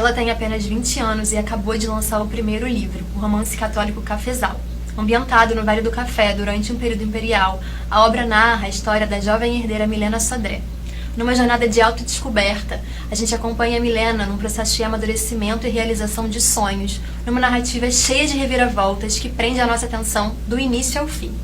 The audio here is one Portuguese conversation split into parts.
Gabriela tem apenas 20 anos e acabou de lançar o primeiro livro, o romance católico Cafezal. Ambientado no Vale do Café durante um período imperial, a obra narra a história da jovem herdeira Milena Sodré. Numa jornada de autodescoberta, a gente acompanha Milena num processo de amadurecimento e realização de sonhos, numa narrativa cheia de reviravoltas que prende a nossa atenção do início ao fim.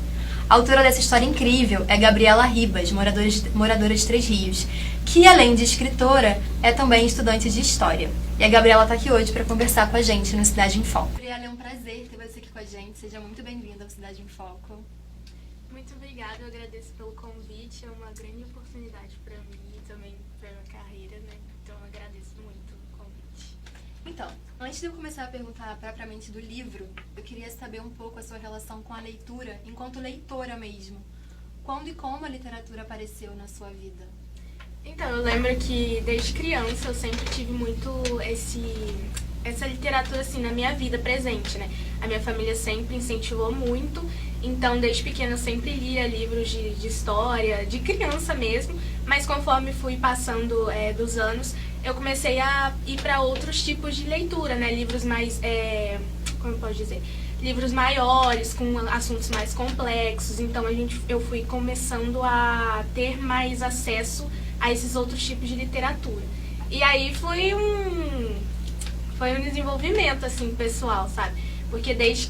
A autora dessa história incrível é Gabriela Ribas, moradora de Três Rios, que, além de escritora, é também estudante de História. E a Gabriela está aqui hoje para conversar com a gente no Cidade em Foco. Gabriela, é um prazer ter você aqui com a gente. Seja muito bem-vinda ao Cidade em Foco. Muito obrigada, eu agradeço pelo convite. É uma grande oportunidade para mim e também para minha carreira, né? Então eu agradeço muito o convite. Então, antes de eu começar a perguntar propriamente do livro, eu queria saber um pouco a sua relação com a leitura, enquanto leitora mesmo. Quando e como a literatura apareceu na sua vida? Então, eu lembro que desde criança eu sempre tive muito essa literatura assim na minha vida presente, né? A minha família sempre incentivou muito, então desde pequena eu sempre lia livros de história, de criança mesmo, mas conforme fui passando dos anos, eu comecei a ir para outros tipos de leitura, né? Livros mais, como eu posso dizer? Livros maiores, com assuntos mais complexos, então eu fui começando a ter mais acesso a esses outros tipos de literatura. E aí foi um desenvolvimento, assim, pessoal, sabe? Porque desde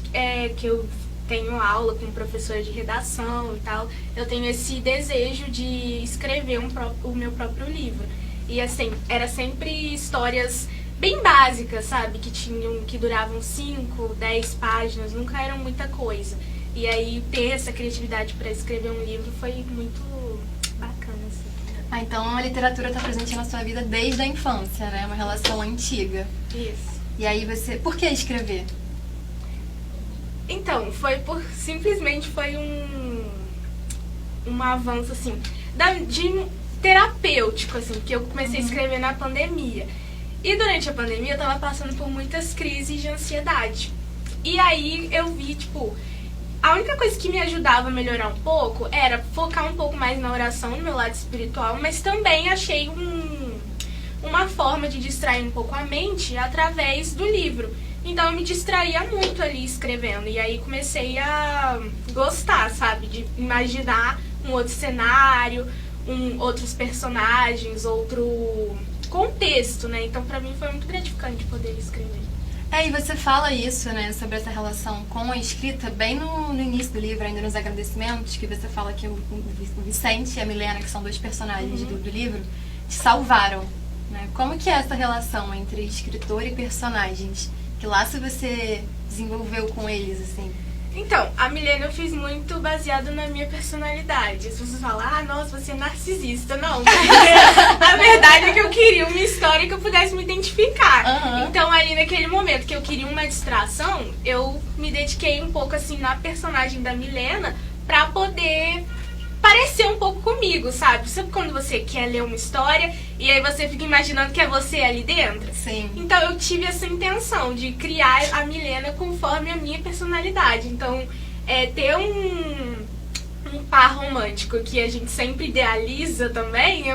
que eu tenho aula com professora de redação e tal, eu tenho esse desejo de escrever o meu próprio livro. E assim, era sempre histórias bem básicas, sabe? Que duravam 5, 10 páginas, nunca eram muita coisa. E aí ter essa criatividade para escrever um livro foi muito bacana, assim. Ah, então a literatura está presente na sua vida desde a infância, né? Uma relação antiga. Isso. E aí por que escrever? Então, simplesmente foi um avanço, assim, de terapêutico, assim, que eu comecei a escrever na pandemia. E durante a pandemia eu tava passando por muitas crises de ansiedade. E aí eu vi, a única coisa que me ajudava a melhorar um pouco era focar um pouco mais na oração, no meu lado espiritual, mas também achei uma forma de distrair um pouco a mente através do livro. Então eu me distraía muito ali escrevendo, e aí comecei a gostar, sabe, de imaginar um outro cenário, outros personagens, outro contexto, né? Então pra mim foi muito gratificante poder escrever. E você fala isso, né, sobre essa relação com a escrita, bem no início do livro, ainda nos agradecimentos, que você fala que o Vicente e a Milena, que são dois personagens do livro, te salvaram, né? Como que é essa relação entre escritor e personagens? Que laço você desenvolveu com eles, assim? Então, a Milena eu fiz muito baseado na minha personalidade. As pessoas falam, nossa, você é narcisista. Não, a verdade é que eu queria uma história que eu pudesse me identificar. Então, ali naquele momento que eu queria uma distração, eu me dediquei um pouco, assim, na personagem da Milena pra poder parecer um pouco comigo, sabe? Sabe quando você quer ler uma história e aí você fica imaginando que é você ali dentro? Sim. Então eu tive essa intenção de criar a Milena conforme a minha personalidade. Então, ter um par romântico que a gente sempre idealiza também é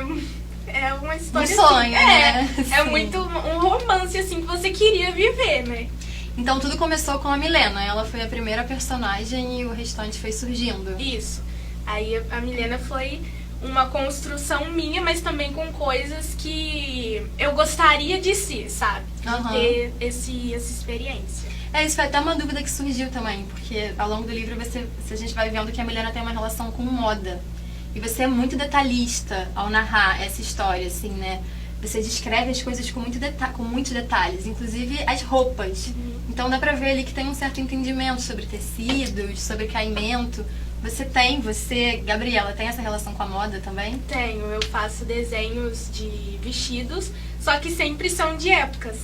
uma história um sonho, assim, né? É muito um romance assim que você queria viver, né? Então tudo começou com a Milena, ela foi a primeira personagem e o restante foi surgindo. Isso. Aí a Milena foi uma construção minha, mas também com coisas que eu gostaria de ser, sabe? De ter essa experiência. Isso foi até uma dúvida que surgiu também, porque ao longo do livro a gente vai vendo que a Milena tem uma relação com moda. E você é muito detalhista ao narrar essa história, assim, né? Você descreve as coisas com muitos detalhes, inclusive as roupas. Então dá pra ver ali que tem um certo entendimento sobre tecidos, sobre caimento. Você, Gabriela, tem essa relação com a moda também? Tenho, eu faço desenhos de vestidos, só que sempre são de épocas.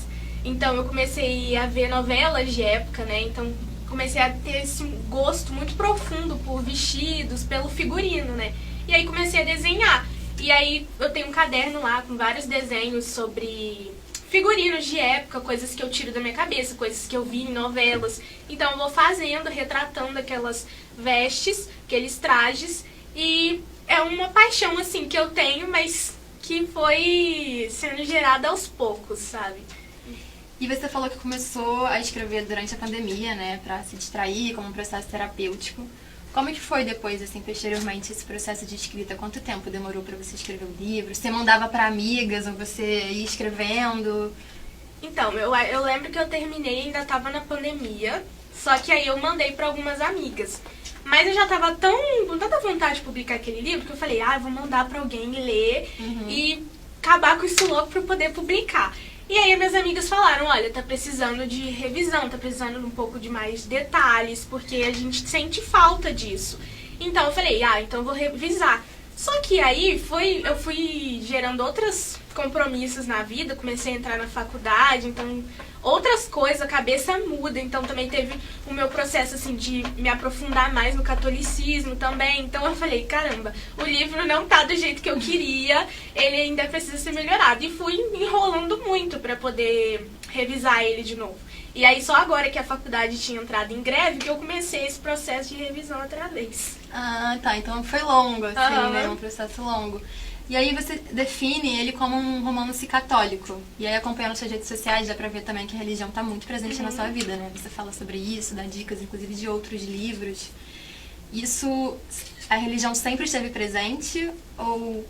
Então eu comecei a ver novelas de época, né? Então comecei a ter esse gosto muito profundo por vestidos, pelo figurino, né? E aí comecei a desenhar. E aí eu tenho um caderno lá com vários desenhos sobre figurinos de época, coisas que eu tiro da minha cabeça, coisas que eu vi em novelas. Então eu vou fazendo, retratando aquelas vestes, aqueles trajes, e é uma paixão assim que eu tenho, mas que foi sendo gerada aos poucos, sabe? E você falou que começou a escrever durante a pandemia, né, pra se distrair, como um processo terapêutico. Como que foi depois, assim, posteriormente, esse processo de escrita? Quanto tempo demorou pra você escrever o livro? Você mandava pra amigas ou você ia escrevendo? Então, eu lembro que eu terminei, ainda tava na pandemia, só que aí eu mandei pra algumas amigas. Mas eu já tava com tanta vontade de publicar aquele livro que eu falei, eu vou mandar pra alguém ler e acabar com isso logo pra eu poder publicar. E aí minhas amigas falaram, olha, tá precisando de revisão, tá precisando de um pouco de mais detalhes, porque a gente sente falta disso. Então eu falei, então eu vou revisar. Só que aí eu fui gerando outros compromissos na vida, comecei a entrar na faculdade, então outras coisas, a cabeça muda, então também teve o meu processo assim de me aprofundar mais no catolicismo também. Então eu falei, caramba, o livro não tá do jeito que eu queria, ele ainda precisa ser melhorado. E fui enrolando muito pra poder revisar ele de novo. E aí só agora que a faculdade tinha entrado em greve que eu comecei esse processo de revisão outra vez. Ah, tá. Então foi longo, assim, né? Um processo longo. E aí você define ele como um romance católico. E aí acompanhando suas redes sociais dá pra ver também que a religião tá muito presente na sua vida, né? Você fala sobre isso, dá dicas, inclusive, de outros livros. Isso, a religião sempre esteve presente ou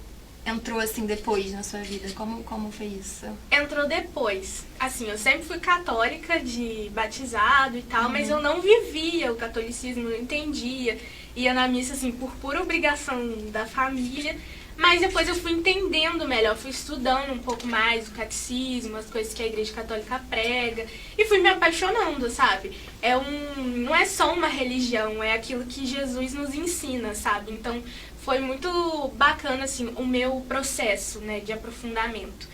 entrou assim depois na sua vida? Como foi isso? Entrou depois. Assim, eu sempre fui católica de batizado e tal, mas eu não vivia o catolicismo, não entendia. Ia na missa, assim, por pura obrigação da família. Mas depois eu fui entendendo melhor, fui estudando um pouco mais o catecismo, as coisas que a Igreja Católica prega. E fui me apaixonando, sabe? Não é só uma religião, é aquilo que Jesus nos ensina, sabe? Então foi muito bacana, assim, o meu processo, né, de aprofundamento.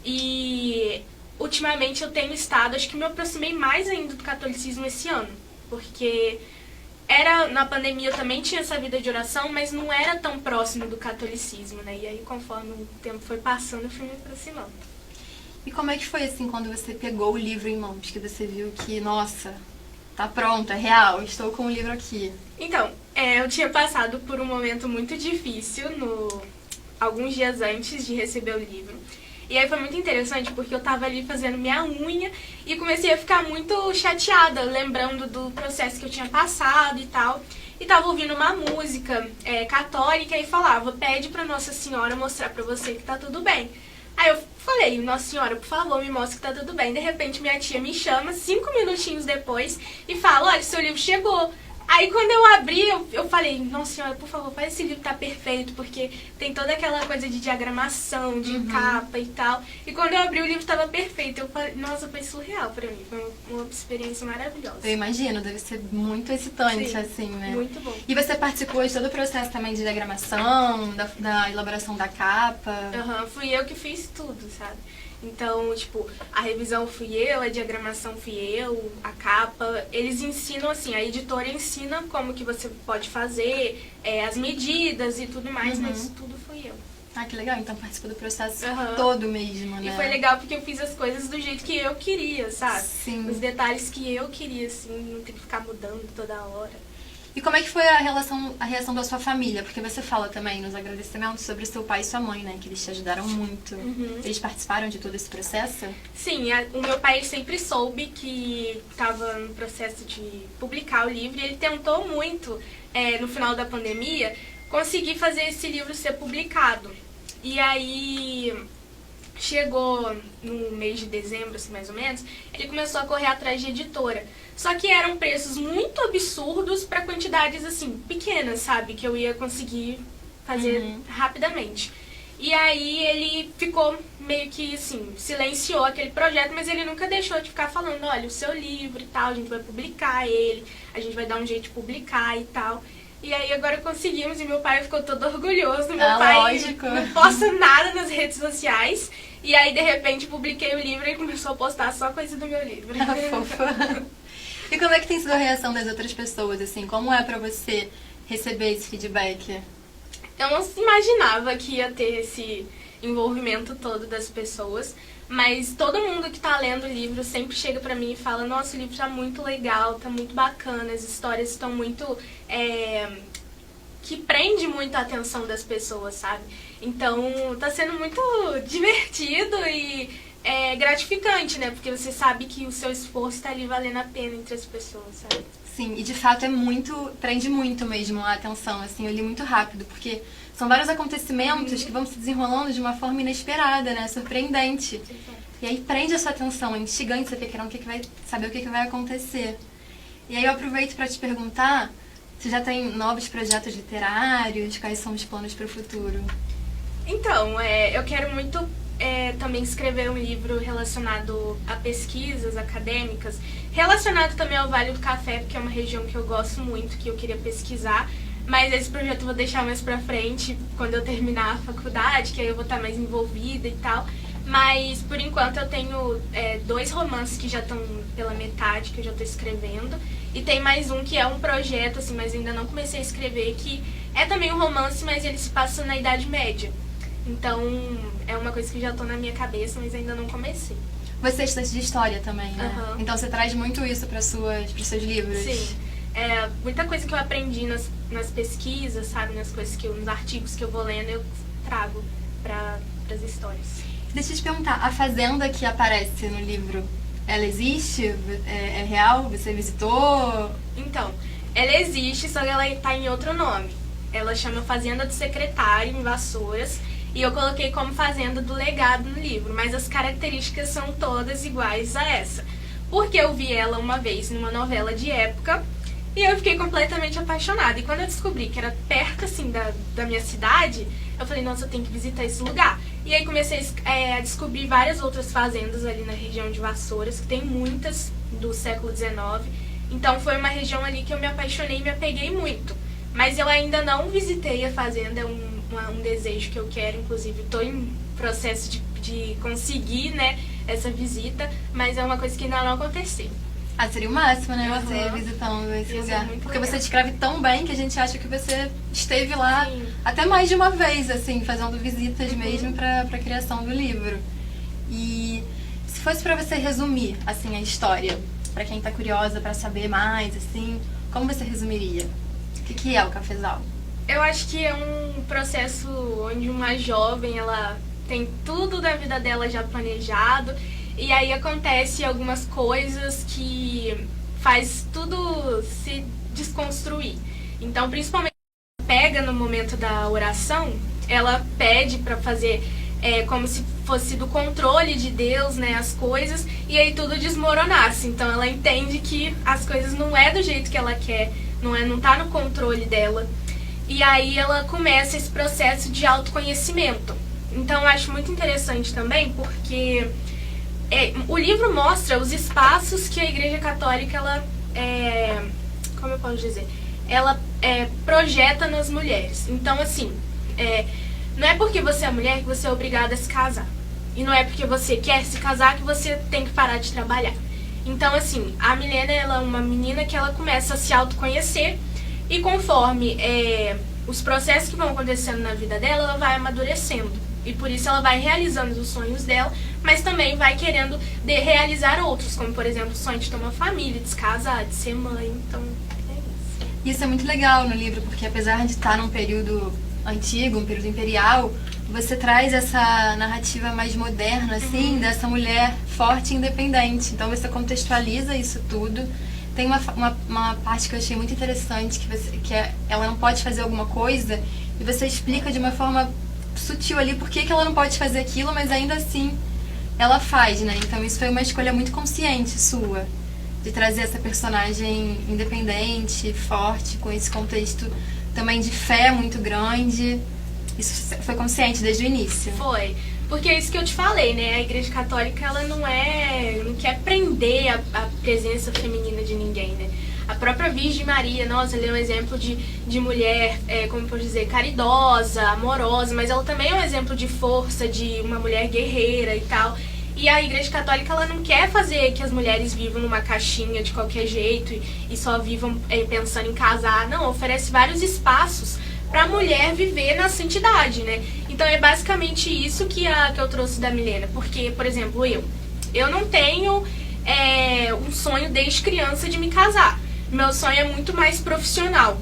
E ultimamente eu tenho estado, acho que me aproximei mais ainda do catolicismo esse ano, porque na pandemia eu também tinha essa vida de oração, mas não era tão próximo do catolicismo, né? E aí, conforme o tempo foi passando, eu fui me aproximando. E como é que foi, assim, quando você pegou o livro em mãos, que você viu que, nossa, tá pronto, é real, estou com o livro aqui? Então, eu tinha passado por um momento muito difícil alguns dias antes de receber o livro. E aí foi muito interessante porque eu tava ali fazendo minha unha e comecei a ficar muito chateada, lembrando do processo que eu tinha passado e tal. E tava ouvindo uma música católica e falava, pede pra Nossa Senhora mostrar pra você que tá tudo bem. Aí eu falei, Nossa Senhora, por favor, me mostre que tá tudo bem. De repente minha tia me chama 5 minutinhos depois e fala, olha, seu livro chegou. Aí quando eu abri, eu falei, Nossa Senhora, por favor, faz esse livro tá perfeito, porque tem toda aquela coisa de diagramação, de capa e tal. E quando eu abri, o livro tava perfeito. Eu falei, nossa, foi surreal pra mim, foi uma experiência maravilhosa. Eu imagino, deve ser muito excitante, Sim, assim, né? Muito bom. E você participou de todo o processo também de diagramação, da elaboração da capa? Fui eu que fiz tudo, sabe? Então, tipo, a revisão fui eu, a diagramação fui eu, a capa. Eles ensinam, assim, a editora ensina como que você pode fazer, as medidas e tudo mais, mas tudo fui eu. Ah, que legal. Então participou do processo todo mesmo, né? E foi legal porque eu fiz as coisas do jeito que eu queria, sabe? Sim. Os detalhes que eu queria, assim, não ter que ficar mudando toda hora. E como é que foi a reação da sua família? Porque você fala também nos agradecimentos sobre seu pai e sua mãe, né? Que eles te ajudaram muito. Eles participaram de todo esse processo? Sim, o meu pai sempre soube que estava no processo de publicar o livro e ele tentou muito, no final da pandemia, conseguir fazer esse livro ser publicado. E aí chegou no mês de dezembro, assim, mais ou menos, ele começou a correr atrás de editora. Só que eram preços muito absurdos para quantidades, assim, pequenas, sabe? Que eu ia conseguir fazer rapidamente. E aí ele ficou meio que, assim, silenciou aquele projeto, mas ele nunca deixou de ficar falando, olha, o seu livro e tal, a gente vai publicar ele, a gente vai dar um jeito de publicar e tal. E aí agora conseguimos e meu pai ficou todo orgulhoso. Meu pai lógico. Não posta nada nas redes sociais. E aí, de repente, publiquei o livro e começou a postar só coisa do meu livro. Ah, fofa. E como é que tem sido a reação das outras pessoas, assim? Como é pra você receber esse feedback? Eu não imaginava que ia ter esse envolvimento todo das pessoas, mas todo mundo que tá lendo o livro sempre chega pra mim e fala, nossa, o livro tá muito legal, tá muito bacana, as histórias estão muito... que prende muito a atenção das pessoas, sabe? Então, tá sendo muito divertido e é gratificante, né? Porque você sabe que o seu esforço tá ali valendo a pena entre as pessoas, sabe? Sim, e de fato prende muito mesmo a atenção, assim, eu li muito rápido, porque são vários acontecimentos que vão se desenrolando de uma forma inesperada, né, surpreendente. E aí prende a sua atenção, é instigante, você fica querendo saber o que vai acontecer. E aí eu aproveito para te perguntar, você já tem novos projetos literários, quais são os planos para o futuro? Então, eu quero muito também escrever um livro relacionado a pesquisas acadêmicas, relacionado também ao Vale do Café, porque é uma região que eu gosto muito, que eu queria pesquisar, mas esse projeto eu vou deixar mais pra frente, quando eu terminar a faculdade, que aí eu vou estar mais envolvida e tal. Mas, por enquanto, eu tenho 2 romances que já estão pela metade, que eu já estou escrevendo, e tem mais um que é um projeto, assim, mas ainda não comecei a escrever, que é também um romance, mas ele se passa na Idade Média. Então, é uma coisa que já tô na minha cabeça, mas ainda não comecei. Você estuda de história também, né? Uhum. Então você traz muito isso para os seus livros? Sim. Muita coisa que eu aprendi nas pesquisas, sabe? Nos artigos que eu vou lendo, eu trago para as histórias. Deixa eu te perguntar, a fazenda que aparece no livro, ela existe? É real? Você visitou? Então, ela existe, só que ela tá em outro nome. Ela chama Fazenda do Secretário, em Vassouras, e eu coloquei como Fazenda do Legado no livro, mas as características são todas iguais a essa. Porque eu vi ela uma vez numa novela de época e eu fiquei completamente apaixonada. E quando eu descobri que era perto, assim, da minha cidade, eu falei, nossa, eu tenho que visitar esse lugar. E aí comecei a descobrir várias outras fazendas ali na região de Vassouras, que tem muitas do século XIX. Então foi uma região ali que eu me apaixonei e me apeguei muito. Mas eu ainda não visitei a fazenda, é um desejo que eu quero, inclusive estou em processo de conseguir, né, essa visita, mas é uma coisa que ainda não aconteceu. Ah, seria o máximo, né, Uhum. Você visitando esse lugar. Porque legal. você descreve tão bem que a gente acha que você esteve lá Sim. até mais de uma vez, assim, fazendo visitas mesmo para a criação do livro. E se fosse para você resumir, assim, a história, para quem tá curiosa para saber mais, assim, como você resumiria? O que é o Cafezal? Eu acho que é um processo onde uma jovem, ela tem tudo da vida dela já planejado, e aí acontece algumas coisas que faz tudo se desconstruir. Então, principalmente, pega no momento da oração, ela pede para fazer como se fosse do controle de Deus, né, as coisas, e aí tudo desmoronasse. Então ela entende que as coisas não é do jeito que ela quer, não tá no controle dela. E aí ela começa esse processo de autoconhecimento. Então eu acho muito interessante também, porque o livro mostra os espaços que a Igreja Católica, ela, como eu posso dizer, ela projeta nas mulheres. Então, assim, não é porque você é mulher que você é obrigada a se casar. E não é porque você quer se casar que você tem que parar de trabalhar. Então, assim, a Milena, ela é uma menina que ela começa a se autoconhecer, e conforme os processos que vão acontecendo na vida dela, ela vai amadurecendo. E por isso ela vai realizando os sonhos dela, mas também vai querendo realizar outros, como, por exemplo, o sonho de ter uma família, de se casar, de ser mãe. Então, é isso. Isso é muito legal no livro, porque apesar de estar num período antigo, um período imperial, você traz essa narrativa mais moderna, assim, dessa mulher forte e independente. Então você contextualiza isso tudo. Tem uma parte que eu achei muito interessante, ela não pode fazer alguma coisa, e você explica de uma forma sutil ali por que ela não pode fazer aquilo, mas ainda assim ela faz, né? Então isso foi uma escolha muito consciente sua, de trazer essa personagem independente, forte, com esse contexto também de fé muito grande. Isso foi consciente desde o início? Foi. Porque é isso que eu te falei, né? A Igreja Católica, ela não quer prender a presença feminina de ninguém, né? A própria Virgem Maria, nossa, ela é um exemplo de mulher, como posso dizer, caridosa, amorosa, mas ela também é um exemplo de força, de uma mulher guerreira e tal. E a Igreja Católica, ela não quer fazer que as mulheres vivam numa caixinha de qualquer jeito e só vivam pensando em casar. Não, oferece vários espaços para a mulher viver na santidade, né? Então é basicamente isso que eu trouxe da Milena. Porque, por exemplo, eu não tenho um sonho desde criança de me casar. Meu sonho é muito mais profissional.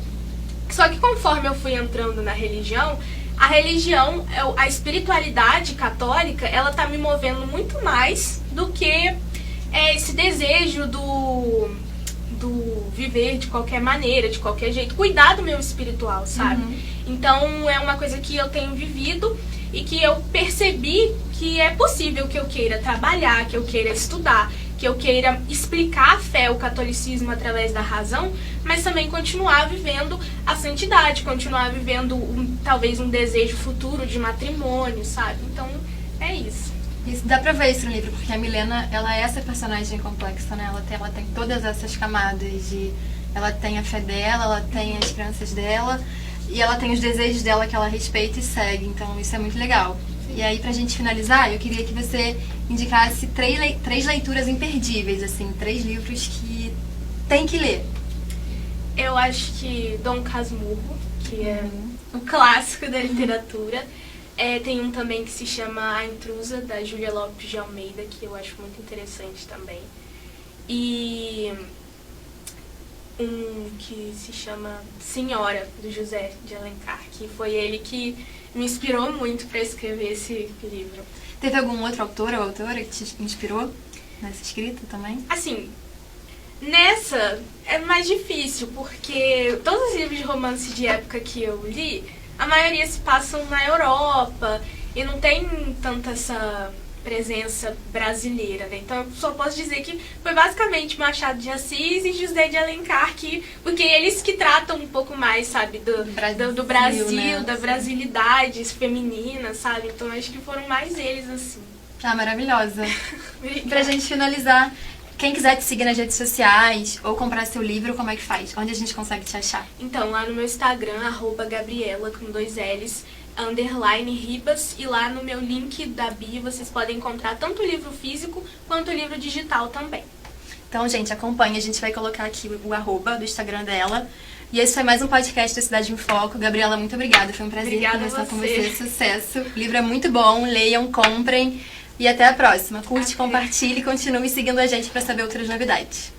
Só que conforme eu fui entrando na religião, a religião, a espiritualidade católica, ela tá me movendo muito mais do que esse desejo do viver de qualquer maneira, de qualquer jeito, cuidar do meu espiritual, sabe? Então é uma coisa que eu tenho vivido e que eu percebi que é possível que eu queira trabalhar, que eu queira estudar, que eu queira explicar a fé, o catolicismo através da razão, mas também continuar vivendo a santidade, continuar vivendo talvez um desejo futuro de matrimônio, sabe? Então é isso. Isso dá pra ver isso no livro, porque a Milena, ela é essa personagem complexa, né? Ela tem todas essas camadas ela tem a fé dela, ela tem as crenças dela e ela tem os desejos dela que ela respeita e segue, então isso é muito legal. E aí, pra gente finalizar, eu queria que você indicasse três leituras imperdíveis, assim, 3 livros que tem que ler. Eu acho que Dom Casmurro, que é um clássico da literatura. Tem um também que se chama A Intrusa, da Júlia Lopes de Almeida, que eu acho muito interessante também. E um que se chama Senhora, do José de Alencar, que foi ele que me inspirou muito para escrever esse livro. Teve algum outro autor ou autora que te inspirou nessa escrita também? Assim, nessa é mais difícil, porque todos os livros de romance de época que eu li, a maioria se passam na Europa e não tem tanta essa presença brasileira, né? Então eu só posso dizer que foi basicamente Machado de Assis e José de Alencar, porque eles que tratam um pouco mais, sabe, do Brasil, né? Da brasilidade feminina, sabe? Então acho que foram mais eles, assim. Ah, maravilhosa. Pra gente finalizar, quem quiser te seguir nas redes sociais ou comprar seu livro, como é que faz? Onde a gente consegue te achar? Então, lá no meu Instagram, @Gabriela, com 2 L's, _Ribas, e lá no meu link da bio vocês podem encontrar tanto o livro físico quanto o livro digital também. Então, gente, acompanha, a gente vai colocar aqui o @ do Instagram dela. E esse foi mais um podcast do Cidade em Foco. Gabriela, muito obrigada, foi um prazer conversar com você. Sucesso. O livro é muito bom, leiam, comprem e até a próxima. Curte, compartilhe e continue seguindo a gente para saber outras novidades.